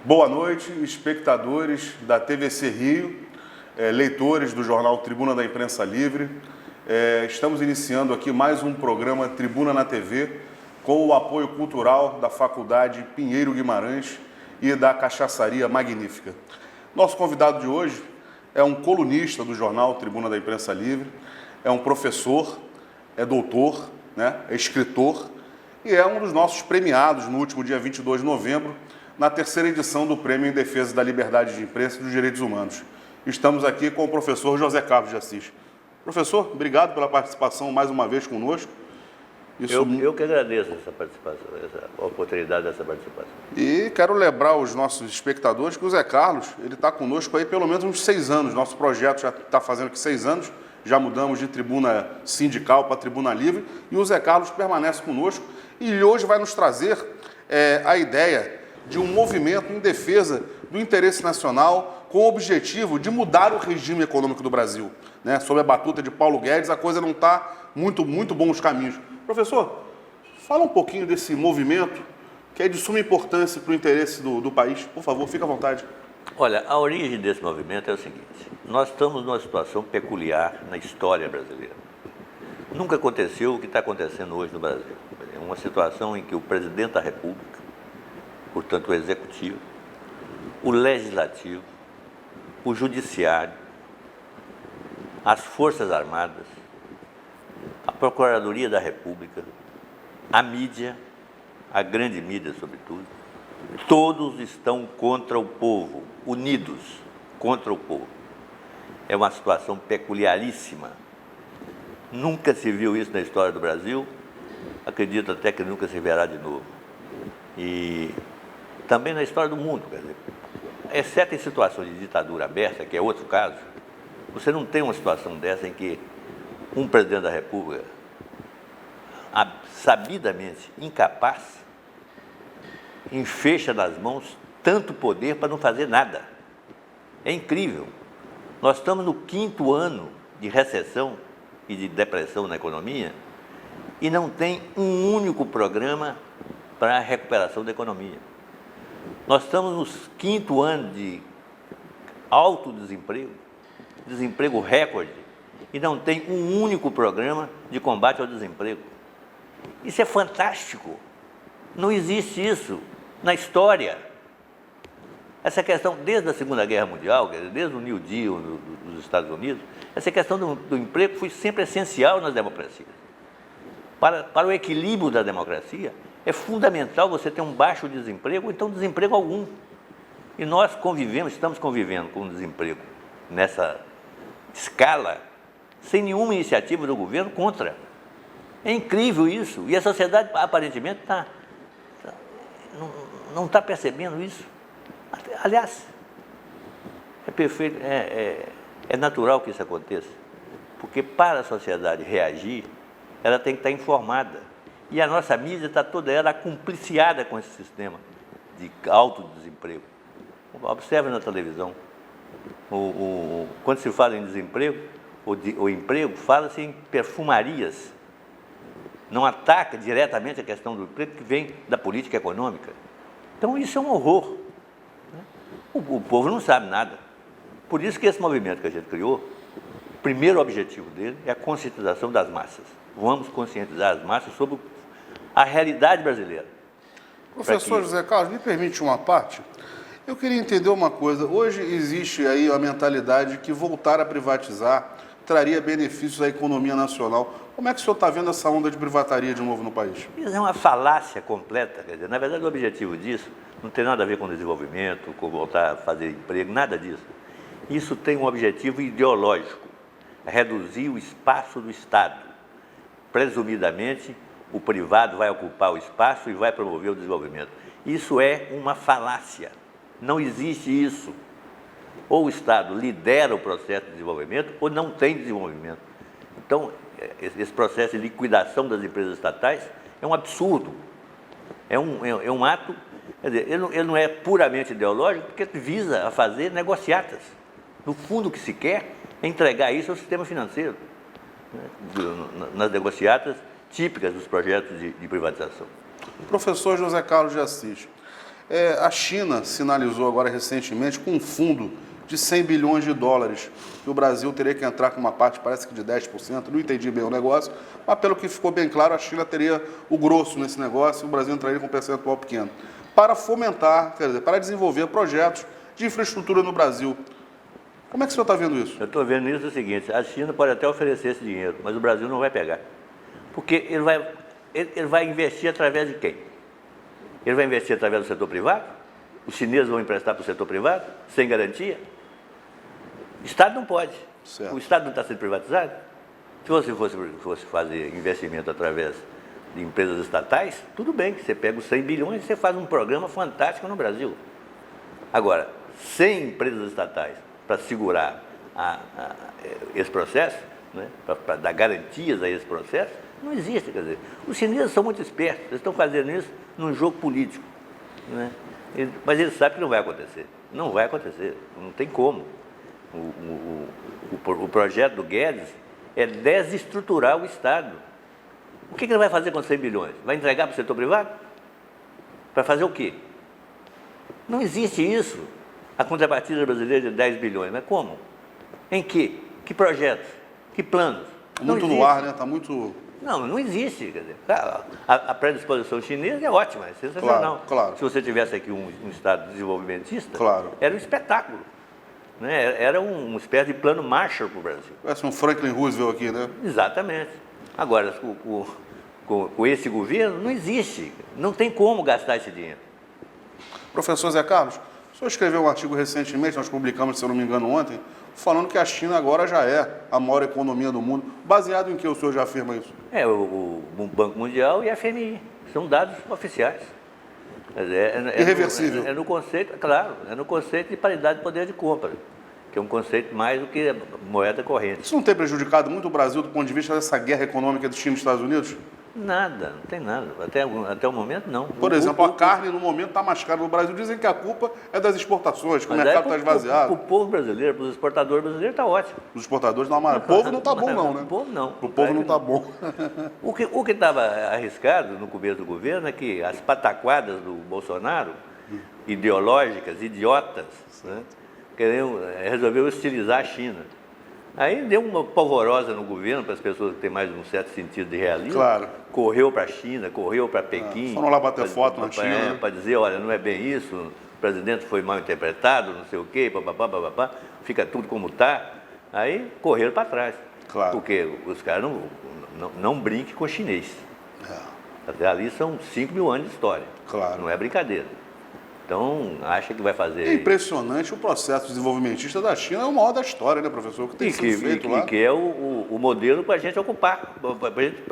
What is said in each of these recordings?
Boa noite, espectadores da TVC Rio, leitores do jornal Tribuna da Imprensa Livre. Estamos iniciando aqui mais um programa Tribuna na TV, com o apoio cultural da Faculdade Pinheiro Guimarães e da Cachaçaria Magnífica. Nosso convidado de hoje é um colunista do jornal Tribuna da Imprensa Livre, é um professor, é doutor, é escritor e é um dos nossos premiados no último dia 22 de novembro, na terceira edição do Prêmio em Defesa da Liberdade de Imprensa e dos Direitos Humanos. Estamos aqui com o professor José Carlos de Assis. Professor, obrigado pela participação mais uma vez conosco. Eu que agradeço essa participação, essa oportunidade dessa participação. E quero lembrar aos nossos espectadores que o Zé Carlos, ele está conosco aí pelo menos uns 6 anos. Nosso projeto já está fazendo aqui 6 anos, já mudamos de tribuna sindical para tribuna livre, e o Zé Carlos permanece conosco e hoje vai nos trazer a ideia de um movimento em defesa do interesse nacional com o objetivo de mudar o regime econômico do Brasil. Sob a batuta de Paulo Guedes, a coisa não está muito bom nos caminhos. Professor, fala um pouquinho desse movimento que é de suma importância para o interesse do país. Por favor, fique à vontade. Olha, a origem desse movimento é o seguinte: nós estamos numa situação peculiar na história brasileira. Nunca aconteceu o que está acontecendo hoje no Brasil. É uma situação em que o presidente da República, portanto o Executivo, o Legislativo, o Judiciário, as Forças Armadas, a Procuradoria da República, a mídia, a grande mídia sobretudo, todos estão contra o povo, unidos contra o povo. É uma situação peculiaríssima. Nunca se viu isso na história do Brasil, acredito até que nunca se verá de novo. E também na história do mundo, quer dizer, exceto em situação de ditadura aberta, que é outro caso, você não tem uma situação dessa em que um presidente da República, sabidamente incapaz, enfecha nas mãos tanto poder para não fazer nada. É incrível. Nós estamos no 5º ano de recessão e de depressão na economia e não tem um único programa para a recuperação da economia. Nós estamos no 5º ano de alto desemprego, desemprego recorde, e não tem um único programa de combate ao desemprego. Isso é fantástico. Não existe isso na história. Essa questão, desde a Segunda Guerra Mundial, desde o New Deal dos Estados Unidos, essa questão do emprego foi sempre essencial nas democracias. Para o equilíbrio da democracia, é fundamental você ter um baixo desemprego, ou então desemprego algum. E nós estamos convivendo com o desemprego nessa escala, sem nenhuma iniciativa do governo contra. É incrível isso. E a sociedade, aparentemente, não está percebendo isso. Aliás, é perfeito, é natural que isso aconteça. Porque para a sociedade reagir, ela tem que estar informada. E a nossa mídia está toda ela cumpliciada com esse sistema de alto desemprego. Observe na televisão. Quando se fala em desemprego, o emprego, fala-se em perfumarias. Não ataca diretamente a questão do emprego que vem da política econômica. Então isso é um horror. O povo não sabe nada. Por isso que esse movimento que a gente criou, o primeiro objetivo dele é a conscientização das massas. Vamos conscientizar as massas sobre a realidade brasileira. Professor José Carlos, me permite uma parte? Eu queria entender uma coisa. Hoje existe aí a mentalidade que voltar a privatizar traria benefícios à economia nacional. Como é que o senhor está vendo essa onda de privataria de novo no país? Isso é uma falácia completa. Quer dizer, na verdade, o objetivo disso não tem nada a ver com desenvolvimento, com voltar a fazer emprego, nada disso. Isso tem um objetivo ideológico: reduzir o espaço do Estado. Presumidamente, o privado vai ocupar o espaço e vai promover o desenvolvimento. Isso é uma falácia. Não existe isso. Ou o Estado lidera o processo de desenvolvimento ou não tem desenvolvimento. Então, esse processo de liquidação das empresas estatais é um absurdo. É um ato, quer dizer, ele não é puramente ideológico, porque visa a fazer negociatas. No fundo, o que se quer é entregar isso ao sistema financeiro, nas negociatas típicas dos projetos de privatização. Professor José Carlos de Assis, A China sinalizou agora recentemente com um fundo de 100 bilhões de dólares, que o Brasil teria que entrar com uma parte, parece que de 10%, não entendi bem o negócio, mas pelo que ficou bem claro, a China teria o grosso nesse negócio e o Brasil entraria com um percentual pequeno, para fomentar, quer dizer, para desenvolver projetos de infraestrutura no Brasil. Como é que o senhor está vendo isso? Eu estou vendo isso o seguinte, a China pode até oferecer esse dinheiro, mas o Brasil não vai pegar. Porque ele vai investir através de quem? Ele vai investir através do setor privado? Os chineses vão emprestar para o setor privado, sem garantia? O Estado não pode. Certo. O Estado não está sendo privatizado. Se você fosse fazer investimento através de empresas estatais, tudo bem, você pega os 100 bilhões e você faz um programa fantástico no Brasil. Agora, sem empresas estatais para segurar esse processo, né, para dar garantias a esse processo, não existe. Quer dizer, os chineses são muito espertos, eles estão fazendo isso num jogo político. Né? Mas eles sabem que não vai acontecer. Não vai acontecer, não tem como. O projeto do Guedes é desestruturar o Estado. O que ele vai fazer com 100 bilhões? Vai entregar para o setor privado? Para fazer o quê? Não existe isso. A contrapartida brasileira de 10 bilhões, mas como? Em quê? Que projetos? Que planos? Muito no ar, né? Está muito... Não existe. Quer dizer, a predisposição chinesa é ótima, é sensacional. Claro. Se você tivesse aqui um Estado desenvolvimentista, claro, era um espetáculo. Né? Era uma espécie de plano Marshall para o Brasil. Parece um Franklin Roosevelt aqui, né? Exatamente. Agora, com esse governo, não existe. Não tem como gastar esse dinheiro. Professor Zé Carlos, o senhor escreveu um artigo recentemente, nós publicamos, se eu não me engano, ontem, falando que a China agora já é a maior economia do mundo. Baseado em que o senhor já afirma isso? O Banco Mundial e a FMI. São dados oficiais. Irreversível. É no conceito, claro, é no conceito de paridade de poder de compra, que é um conceito mais do que moeda corrente. Isso não tem prejudicado muito o Brasil do ponto de vista dessa guerra econômica do China e dos Estados Unidos? Nada, não tem nada. Até o momento, não. Por exemplo, a carne no momento está mais cara no Brasil. Dizem que a culpa é das exportações, que o mercado está esvaziado. Para o povo brasileiro, para os exportadores brasileiros, está ótimo. Os exportadores não, mas o povo não está bom, não, né? O povo não. O povo não está bom. O que estava arriscado no começo do governo é que as pataquadas do Bolsonaro, ideológicas, idiotas, né, resolveu hostilizar a China. Aí deu uma polvorosa no governo para as pessoas que têm mais um certo sentido de realismo. Claro. Correu para a China, correu para Pequim. Foram lá bater foto na China. Para dizer, olha, não é bem isso, o presidente foi mal interpretado, não sei o quê, papapá, fica tudo como está. Aí correram para trás. Claro. Porque os caras não brinquem com chinês. Até ali são 5 mil anos de história. Claro. Não é brincadeira. Então, acha que vai fazer... É impressionante o processo desenvolvimentista da China, é o maior da história, né, professor? O que tem sido feito lá. E que é o modelo para a gente ocupar, para a gente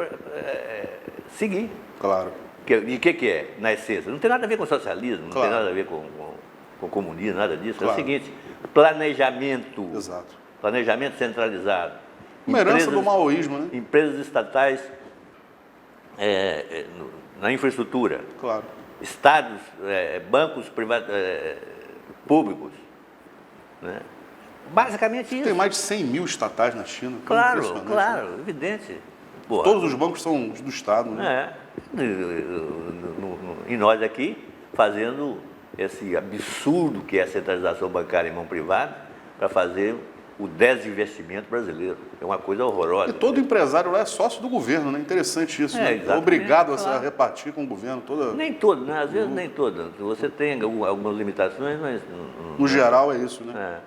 seguir. Claro. E o que é, na essência? Não tem nada a ver com socialismo, não tem nada a ver com comunismo, nada disso. Claro. É o seguinte, planejamento. Exato. Planejamento centralizado. Uma herança do maoísmo, né? Empresas estatais na infraestrutura. Claro. Estados, bancos públicos. Né? Basicamente isso. Tem mais de 100 mil estatais na China. Claro, evidente. Porra. Todos os bancos são do Estado, né? E nós aqui fazendo esse absurdo que é a centralização bancária em mão privada para fazer o desinvestimento brasileiro. É uma coisa horrorosa. E todo empresário lá é sócio do governo, né? Interessante isso, né? É obrigado a repartir com o governo toda... Nem todo, né? Às vezes nem todo. Você tem algumas limitações, mas... No geral é isso, né?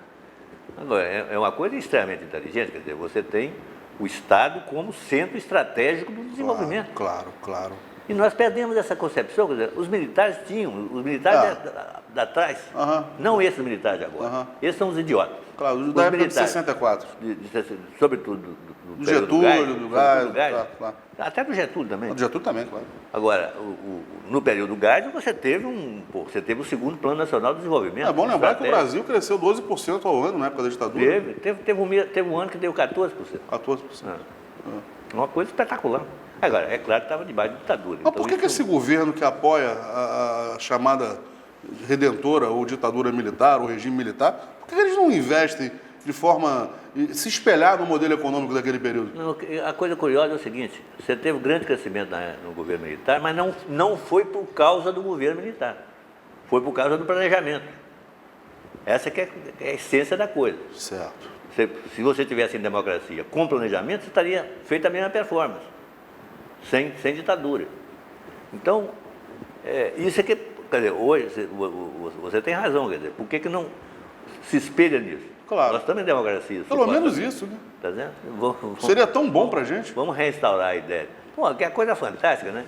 Agora, é uma coisa extremamente inteligente, quer dizer, você tem o Estado como centro estratégico do desenvolvimento. Claro. E nós perdemos essa concepção, quer dizer, os militares tinham, os militares da trás, não esses militares de agora. Esses são os idiotas. Claro, os da época de 64. Sobretudo do Getúlio, do Geisel. Até do Getúlio também. Do Getúlio também, claro. Agora, no período do Geisel, você teve o segundo Plano Nacional de Desenvolvimento. É bom lembrar que o Brasil cresceu 12% ao ano na época da ditadura. Teve um ano que deu 14%. 14%. Uma coisa espetacular. Agora, é claro que estava debaixo de ditadura. Mas por que esse governo que apoia a chamada redentora ou ditadura militar, ou regime militar, por que eles não investem de forma... se espelhar no modelo econômico daquele período? Não, a coisa curiosa é o seguinte, você teve um grande crescimento no governo militar, mas não foi por causa do governo militar. foi por causa do planejamento. Essa que é a essência da coisa. Certo. Se você tivesse em democracia com planejamento, você estaria feito a mesma performance, sem ditadura. Então, isso é que, quer dizer, hoje você tem razão, quer dizer, por que não se espelha nisso? Claro. Nós estamos em democracia. Pelo menos isso, né? Tá vendo? Seria tão bom para a gente. Vamos restaurar a ideia. Pô, que é coisa fantástica, né?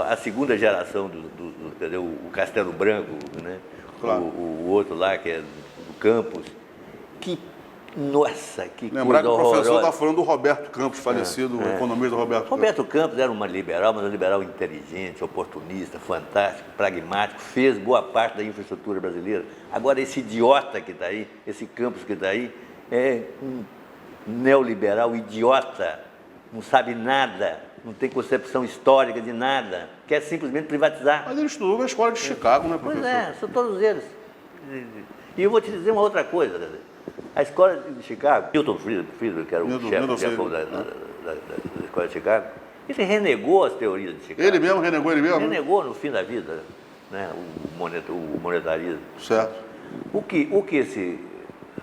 A segunda geração quer dizer, o Castelo Branco, né? Claro. O outro lá, que é do Campos. Nossa, que Lembrar coisa que o professor horrorosa. está falando do Roberto Campos, falecido, o economista Roberto Campos. Roberto Campos era uma liberal, mas um liberal inteligente, oportunista, fantástico, pragmático, fez boa parte da infraestrutura brasileira. Agora, esse idiota que está aí, esse Campos que está aí, é um neoliberal idiota, não sabe nada, não tem concepção histórica de nada, quer simplesmente privatizar. Mas ele estudou na escola de Chicago, né, professor? Pois é, são todos eles. E eu vou te dizer uma outra coisa, quer dizer, a escola de Chicago, Milton Friedman, que era o chefe da escola de Chicago, ele renegou as teorias de Chicago. Ele mesmo renegou ele mesmo? Renegou no fim da vida, né, o monetarismo. Certo. O que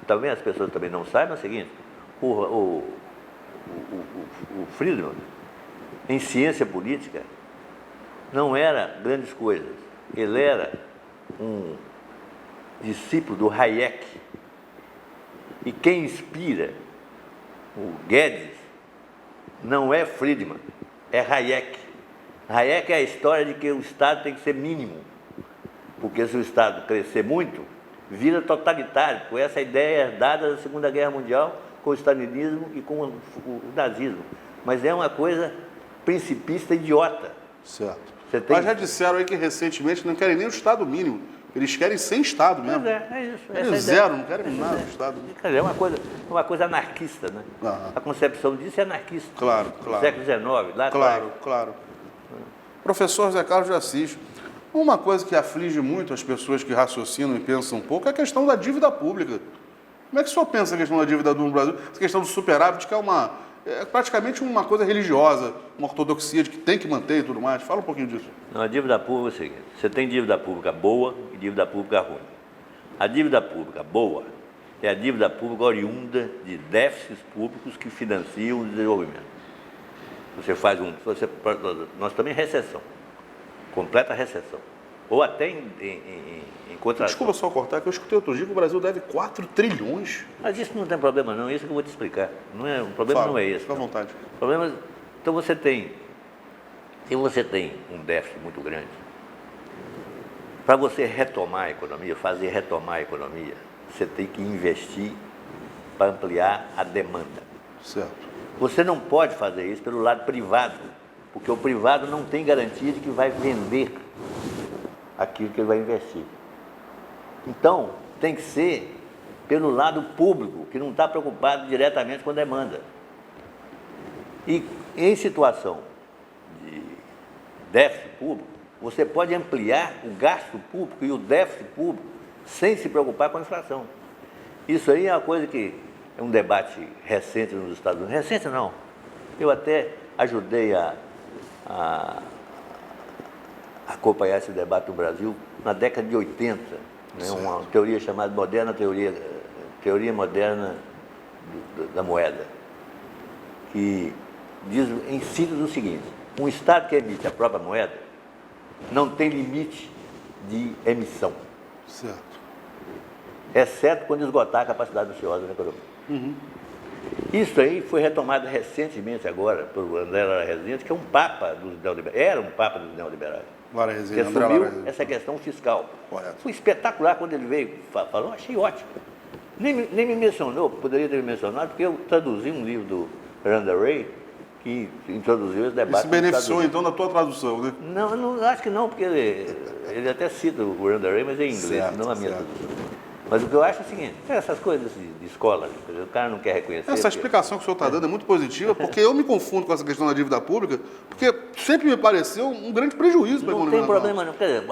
também as pessoas também não sabem é o seguinte, o Friedman, em ciência política, não era grandes coisas. Ele era um discípulo do Hayek. E quem inspira o Guedes não é Friedman, é Hayek. Hayek é a história de que o Estado tem que ser mínimo, porque se o Estado crescer muito, vira totalitário, com essa ideia herdada da Segunda Guerra Mundial, com o stalinismo e com o nazismo. Mas é uma coisa principista idiota. Certo. Mas já disseram aí que recentemente não querem nem o Estado mínimo. Eles querem sem Estado mesmo. Pois é isso. Eles zero, não querem nada do Estado. Quer dizer, é uma coisa anarquista, né? Aham. A concepção disso é anarquista. Claro. No século XIX, lá atrás. Claro. Professor José Carlos de Assis, uma coisa que aflige muito as pessoas que raciocinam e pensam um pouco é a questão da dívida pública. Como é que o senhor pensa a questão da dívida no Brasil? Essa questão do superávit, que é praticamente uma coisa religiosa, uma ortodoxia de que tem que manter e tudo mais. Fala um pouquinho disso. Não, a dívida pública é o seguinte, você tem dívida pública boa e dívida pública ruim. A dívida pública boa é a dívida pública oriunda de déficits públicos que financiam o desenvolvimento. Nós também recessão, completa recessão, ou até em contração. Desculpa só cortar, que eu escutei outro dia que o Brasil deve 4 trilhões. Mas isso não tem problema não, isso que eu vou te explicar. O problema não é esse. Fica à vontade. O problema, então se você tem um déficit muito grande, para você retomar a economia, fazer retomar a economia, você tem que investir para ampliar a demanda. Certo. Você não pode fazer isso pelo lado privado, porque o privado não tem garantia de que vai vender aquilo que ele vai investir. Então, tem que ser pelo lado público, que não está preocupado diretamente com a demanda. E em situação de déficit público, você pode ampliar o gasto público e o déficit público sem se preocupar com a inflação. Isso aí é uma coisa que é um debate recente nos Estados Unidos. Recente não. Eu até ajudei a acompanhar esse debate no Brasil na década de 80, né, uma teoria chamada teoria moderna da moeda, que diz em síntese o seguinte: um Estado que emite a própria moeda não tem limite de emissão, certo, exceto quando esgotar a capacidade ociosa da economia. Uhum. Isso aí foi retomado recentemente agora por André Lara Rezende, que é um papa dos neoliberais, era um papa dos neoliberais. Lara Rezende, que assumiu essa questão fiscal. Correto. Foi espetacular quando ele veio, falou, achei ótimo. Nem me mencionou, poderia ter me mencionado, porque eu traduzi um livro do Randa Ray, que introduziu esse debate. E se beneficiou então da tua tradução, né? Não, acho que não, porque ele até cita o Randa Ray, mas é em inglês, não a minha tradução. Mas o que eu acho é o seguinte, essas coisas de escola, o cara não quer reconhecer. Essa explicação que o senhor está dando é muito positiva, porque eu me confundo com essa questão da dívida pública, porque sempre me pareceu um grande prejuízo para a economia. Não tem problema não. Quer dizer,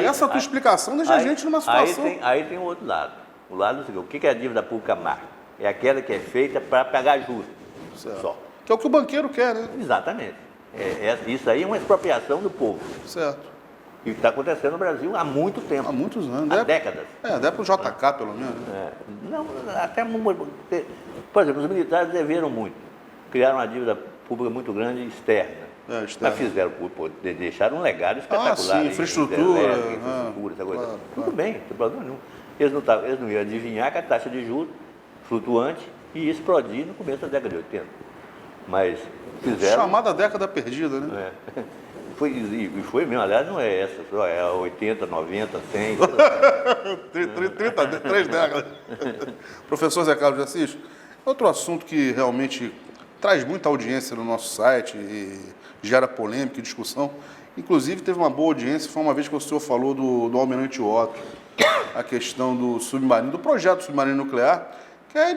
e essa tua explicação deixa a gente numa situação... Aí tem o outro lado. O lado do seguinte, o que é a dívida pública má? É aquela que é feita para pagar juros. Certo. Só. Que é o que o banqueiro quer, né? Exatamente. Isso aí é uma expropriação do povo. Certo. E está acontecendo no Brasil há muito tempo. Há muitos anos. Há décadas. Deve para o JK, pelo menos. Não, até... Por exemplo, os militares deveram muito. Criaram uma dívida pública muito grande externa. Mas fizeram, deixaram um legado espetacular. Sim, infraestrutura. Essa coisa. Tudo bem, não tem problema nenhum. Eles não iam adivinhar que a taxa de juros flutuante ia explodir no começo da década de 80. Mas fizeram... Chamada década perdida, né? Foi mesmo, aliás, não é essa, só é 80, 90, 100... 3 décadas. Professor Zé Carlos de Assis, outro assunto que realmente traz muita audiência no nosso site e gera polêmica e discussão, inclusive teve uma boa audiência, foi uma vez que o senhor falou do Almirante Otto, a questão do submarino, do projeto submarino nuclear, que é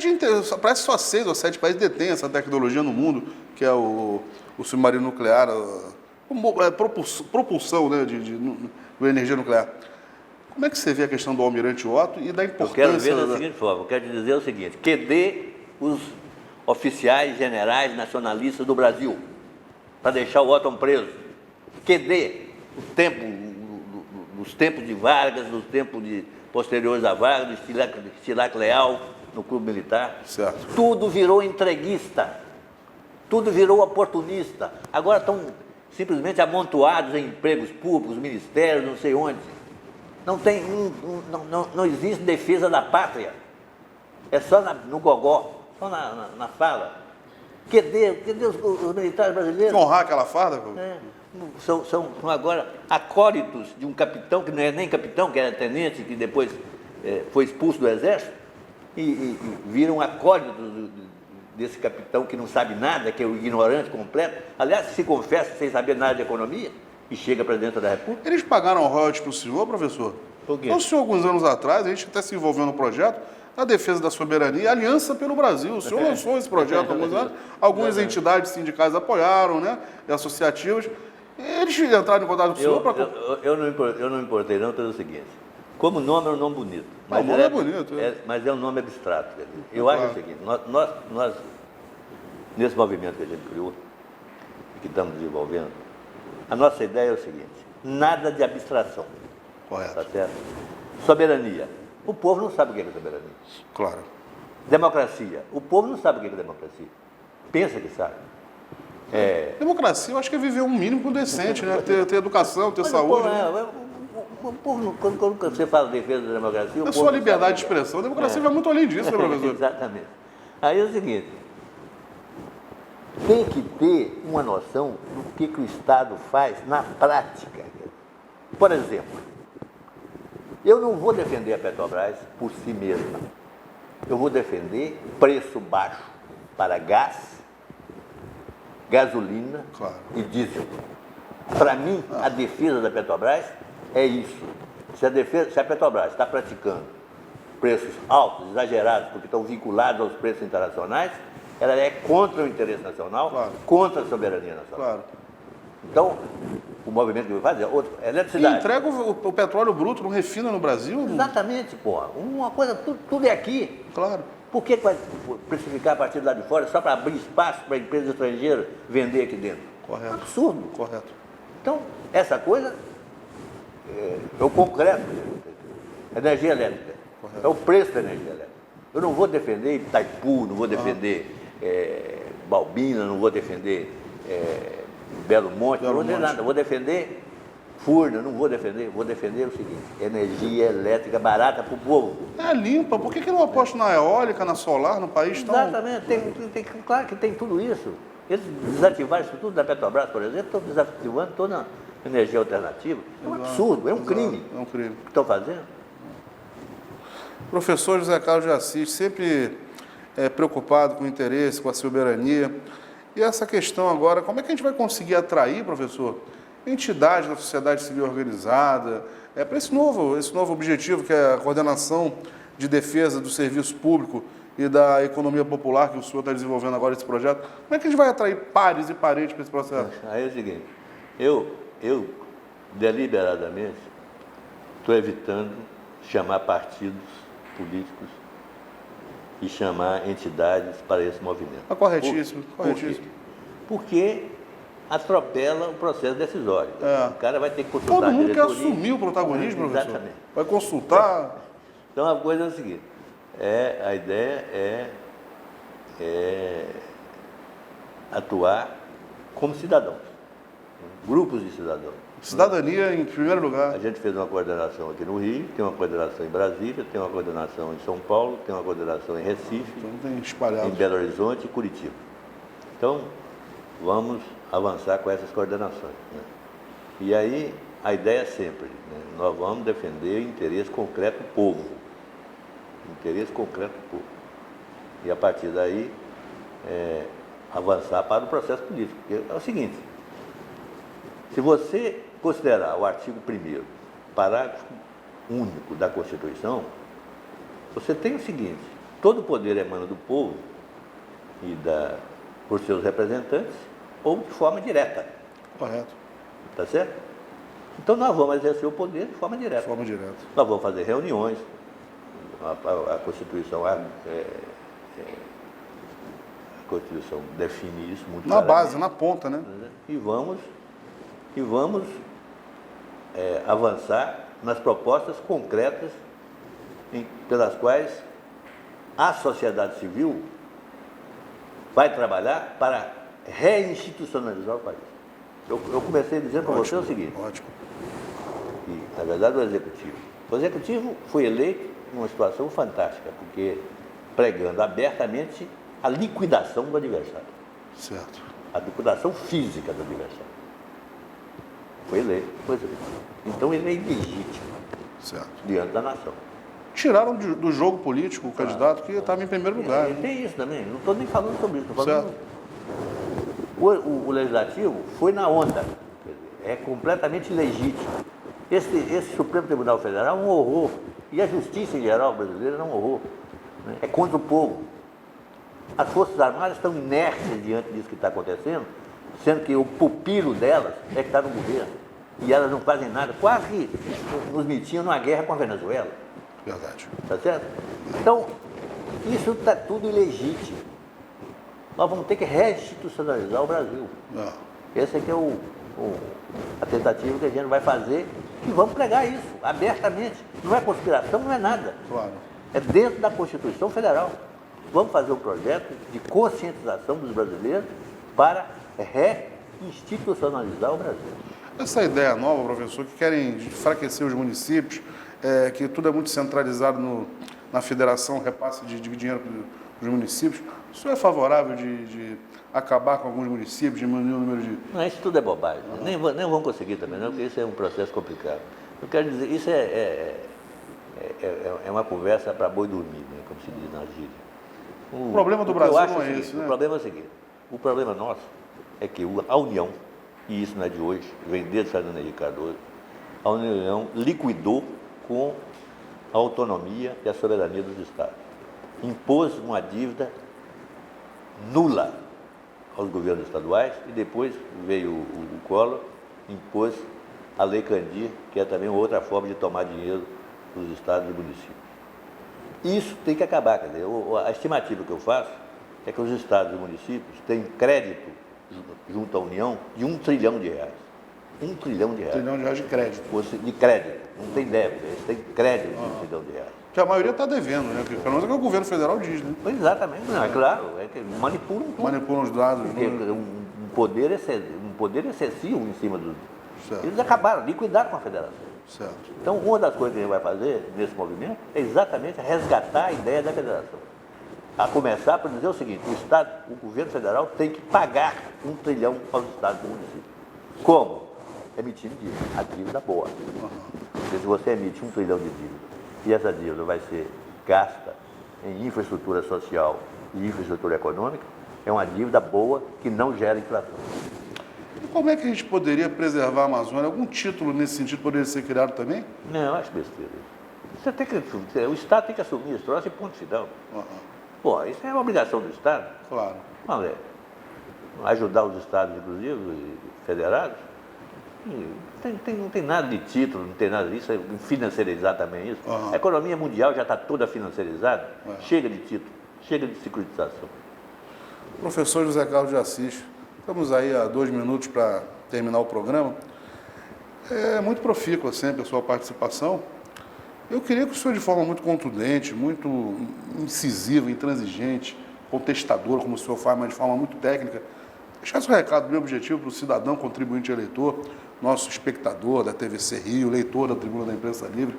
parece só 6 ou 7 países detêm essa tecnologia no mundo, que é o submarino nuclear, propulsão, né, de energia nuclear. Como é que você vê a questão do Almirante Otto e da importância... Eu quero ver da seguinte forma, eu quero te dizer o seguinte, QD os oficiais generais nacionalistas do Brasil, para deixar o Otton preso. QD os tempos de Vargas, dos tempos posteriores a Vargas, de Cilac Leal, no Clube Militar. Certo. Tudo virou entreguista, tudo virou oportunista. Agora estão simplesmente amontoados em empregos públicos, ministérios, não sei onde. Não existe defesa da pátria. É só no gogó, só na fala. Cadê os militares brasileiros? Honrar aquela farda? São agora acólitos de um capitão, que não é nem capitão, que era tenente, que depois foi expulso do exército, e viram acólitos desse capitão que não sabe nada, que é o ignorante completo. Aliás, se confessa sem saber nada de economia e chega para dentro da República. Eles pagaram royalties para o senhor, professor? Por quê? O senhor, alguns anos atrás, a gente até se envolveu no projeto, a defesa da soberania, Aliança pelo Brasil. O senhor lançou esse projeto há alguns anos, algumas entidades sindicais apoiaram, né, e associativas. Eles entraram em contato com o senhor para... Eu não me importei não pelo seguinte, como nome é um nome bonito. Mas o nome é bonito. Mas é um nome abstrato. Eu acho o seguinte, nós, nesse movimento que a gente criou, que estamos desenvolvendo, a nossa ideia é o seguinte, nada de abstração. Correto. Tá certo? Soberania. O povo não sabe o que é soberania. Claro. Democracia. O povo não sabe o que é democracia. Pensa que sabe. Democracia, eu acho que é viver um mínimo decente, né? Ter educação, ter saúde. O povo, quando você fala de defesa da democracia... É só liberdade de expressão. A democracia vai muito além disso, né, professor? Exatamente. Aí é o seguinte, tem que ter uma noção do que o Estado faz na prática. Por exemplo, eu não vou defender a Petrobras por si mesma. Eu vou defender preço baixo para gás, gasolina e diesel. Para mim, a defesa da Petrobras é isso. Se a Petrobras está praticando preços altos, exagerados, porque estão vinculados aos preços internacionais, ela é contra o interesse nacional, contra a soberania nacional. Claro. Então, o movimento que eu vou fazer é eletricidade. E entrega o petróleo bruto, não refina no Brasil? Exatamente, porra. Uma coisa, tudo é aqui. Claro. Por que vai precificar a partir lá de fora só para abrir espaço para empresas estrangeiras vender aqui dentro? Correto. Absurdo. Correto. Então, essa coisa é o concreto. Energia elétrica. Correto. É o preço da energia elétrica. Eu não vou defender Itaipu, não vou defender Balbina, não vou defender Belo Monte, não vou defender nada. Eu vou defender Furna, não vou defender. Vou defender o seguinte, energia elétrica barata para o povo. É limpa. Por que não aposta na eólica, na solar, no país tão... Exatamente. Claro que tem tudo isso. Eles desativaram isso tudo da Petrobras, por exemplo, estão desativando toda a energia alternativa. É um absurdo, é um crime. É um crime. O que estão fazendo? Professor José Carlos de Assis, sempre preocupado com o interesse, com a soberania. E essa questão agora, como é que a gente vai conseguir atrair, professor, entidades da sociedade civil organizada, para esse novo objetivo, que é a coordenação de defesa do serviço público e da economia popular que o senhor está desenvolvendo agora esse projeto? Como é que a gente vai atrair pares e parentes para esse processo? Aí é o seguinte, eu deliberadamente estou evitando chamar partidos políticos e chamar entidades para esse movimento. Corretíssimo, corretíssimo. Porque atropela o processo decisório. É. O cara vai ter que consultar Todo a mundo quer diretoria. assumir o protagonismo, professor. Exatamente. Vai consultar. Então a coisa é a seguinte, a ideia é atuar como cidadãos, grupos de cidadãos. Cidadania em primeiro lugar. A gente fez uma coordenação aqui no Rio, tem uma coordenação em Brasília, tem uma coordenação em São Paulo, tem uma coordenação em Recife, Então tem espalhado. em Belo Horizonte e Curitiba. Então, vamos avançar com essas coordenações, né? E aí, a ideia é sempre, né? Nós vamos defender o interesse concreto do povo. Interesse concreto do povo. E a partir daí, avançar para o processo político. Porque é o seguinte, se você considerar o artigo 1º, parágrafo único da Constituição, você tem o seguinte, todo poder emana do povo e por seus representantes, ou de forma direta. Correto. Tá certo? Então nós vamos exercer o poder de forma direta. De forma direta. Nós vamos fazer reuniões, a Constituição Constituição define isso muito Na claramente. base, na ponta, né? E vamos avançar nas propostas concretas pelas quais a sociedade civil vai trabalhar para reinstitucionalizar o país. Eu comecei dizendo para você o seguinte, Ótimo. que, na verdade, o Executivo foi eleito numa situação fantástica, porque pregando abertamente a liquidação do adversário, Certo. a liquidação física do adversário. Foi eleito. Então ele é ilegítimo Certo. diante da nação. Tiraram do jogo político o candidato que estava em primeiro lugar. E tem isso também, não estou nem falando sobre isso, estou Certo. falando. O Legislativo foi na onda, é completamente legítimo. Esse Supremo Tribunal Federal é um horror, e a justiça em geral brasileira é um horror, né? É contra o povo. As Forças Armadas estão inertes diante disso que está acontecendo, sendo que o pupilo delas é que está no governo, e elas não fazem nada, quase nos metiam numa guerra com a Venezuela. Verdade. Tá certo? Então, isso está tudo ilegítimo. Nós vamos ter que reinstitucionalizar o Brasil. Ah, Essa aqui é a tentativa que a gente vai fazer e vamos pregar isso abertamente. Não é conspiração, não é nada. claro. É dentro da Constituição Federal. Vamos fazer um projeto de conscientização dos brasileiros para reinstitucionalizar o Brasil. Essa ideia nova, professor, que querem enfraquecer os municípios, que tudo é muito centralizado na federação, repasse de dinheiro para os municípios, o senhor é favorável de acabar com alguns municípios, diminuir o número de... Não, isso tudo é bobagem. Nem vão conseguir também, não, porque isso é um processo complicado. Eu quero dizer, isso é uma conversa para boi dormir, né, como se diz na gíria. O problema do Brasil não é esse, né? O problema é o seguinte, o problema nosso é que a União, e isso não é de hoje, vem desde Fernando Henrique Cardoso, a União liquidou com a autonomia e a soberania dos Estados. Impôs uma dívida nula aos governos estaduais e depois veio o Collor, impôs a Lei Candir, que é também outra forma de tomar dinheiro dos estados e municípios. Isso tem que acabar, quer dizer, a estimativa que eu faço é que os estados e municípios têm crédito junto à União de R$1 trilhão. R$1 trilhão. R$1 trilhão de crédito. De crédito, não tem débito, eles têm crédito de R$1 trilhão. Que a maioria está devendo, né? Pelo menos é o que o governo federal diz, né? Pois exatamente, não, é claro, é que manipulam tudo. Manipulam os dados. Porque um poder excessivo em cima dos... Certo. Eles acabaram, liquidaram com a federação. Certo. Então, uma das coisas que a gente vai fazer nesse movimento é exatamente resgatar a ideia da federação. A começar por dizer o seguinte, o governo federal tem que pagar R$1 trilhão aos estados e municípios. Como? Emitindo dívida, a dívida boa. Porque se você emite R$1 trilhão de dívida e essa dívida vai ser gasta em infraestrutura social e infraestrutura econômica, é uma dívida boa que não gera inflação. E como é que a gente poderia preservar a Amazônia? Algum título nesse sentido poderia ser criado também? Não, eu acho besteira. O Estado tem que assumir isso, troço e ponto final. Pô, isso é uma obrigação do Estado. Claro. Não, ajudar os Estados, inclusive, federados. Não tem nada de título, não tem nada disso, financiarizar também isso. A economia mundial já está toda financiarizada, chega de título, chega de securitização. Professor José Carlos de Assis, Estamos aí a 2 minutos para terminar o programa. É muito profícua sempre a sua participação. Eu queria que o senhor, de forma muito contundente, muito incisiva, intransigente, contestadora, como o senhor faz, mas de forma muito técnica, deixasse um recado bem objetivo para o cidadão, contribuinte eleitor, nosso espectador da TVC Rio, leitor da Tribuna da Imprensa Livre,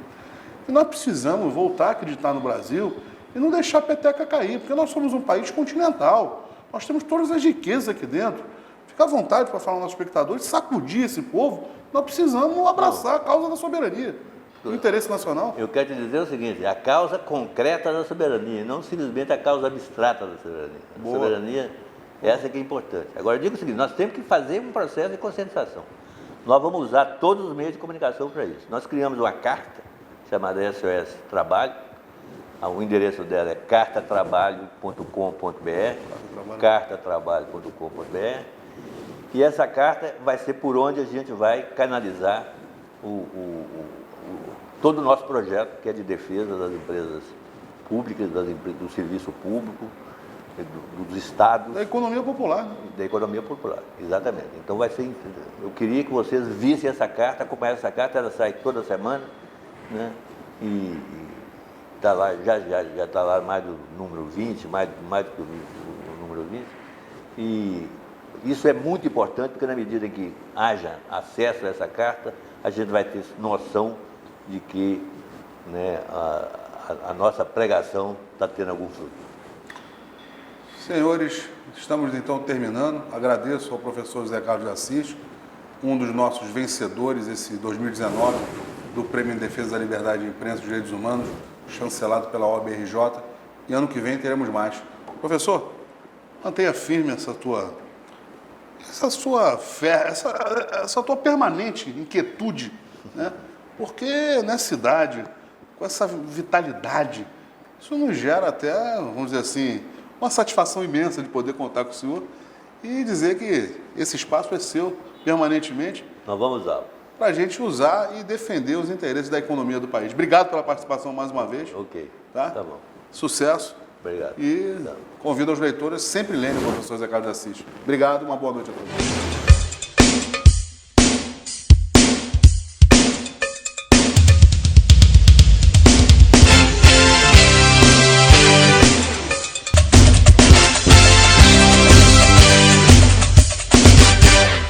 que nós precisamos voltar a acreditar no Brasil e não deixar a peteca cair, porque nós somos um país continental. Nós temos todas as riquezas aqui dentro. Fica à vontade para falar ao nosso espectador e sacudir esse povo. Nós precisamos abraçar a causa da soberania, do interesse nacional. Eu quero te dizer o seguinte, a causa concreta da soberania, não simplesmente a causa abstrata da soberania. A soberania, essa que é importante. Agora, eu digo o seguinte, nós temos que fazer um processo de conscientização. Nós vamos usar todos os meios de comunicação para isso. Nós criamos uma carta chamada SOS Trabalho. O endereço dela é cartatrabalho.com.br, cartatrabalho.com.br, e essa carta vai ser por onde a gente vai canalizar todo o nosso projeto, que é de defesa das empresas públicas, do serviço público, dos estados. Da economia popular. Né? Da economia popular, exatamente. Então vai ser, eu queria que vocês vissem essa carta, acompanhassem essa carta, ela sai toda semana, né? E tá lá, já está lá mais do número 20, mais do que o número 20. E isso é muito importante, porque na medida em que haja acesso a essa carta, a gente vai ter noção de que, né, a nossa pregação está tendo algum fruto. Senhores, estamos então terminando. Agradeço ao professor José Carlos de Assis, um dos nossos vencedores esse 2019 do Prêmio em Defesa da Liberdade de Imprensa e dos Direitos Humanos, chancelado pela OAB-RJ, e ano que vem teremos mais. Professor, mantenha firme essa sua fé, essa tua permanente inquietude, né? Porque nessa idade, com essa vitalidade, isso nos gera até, vamos dizer assim, uma satisfação imensa de poder contar com o senhor e dizer que esse espaço é seu permanentemente. Nós vamos usá-lo. Para a gente usar e defender os interesses da economia do país. Obrigado pela participação mais uma vez. Ok, tá bom. Sucesso. Obrigado. E convido aos leitores, sempre lerem o professor Zé Carlos de Assis. Obrigado, uma boa noite a todos.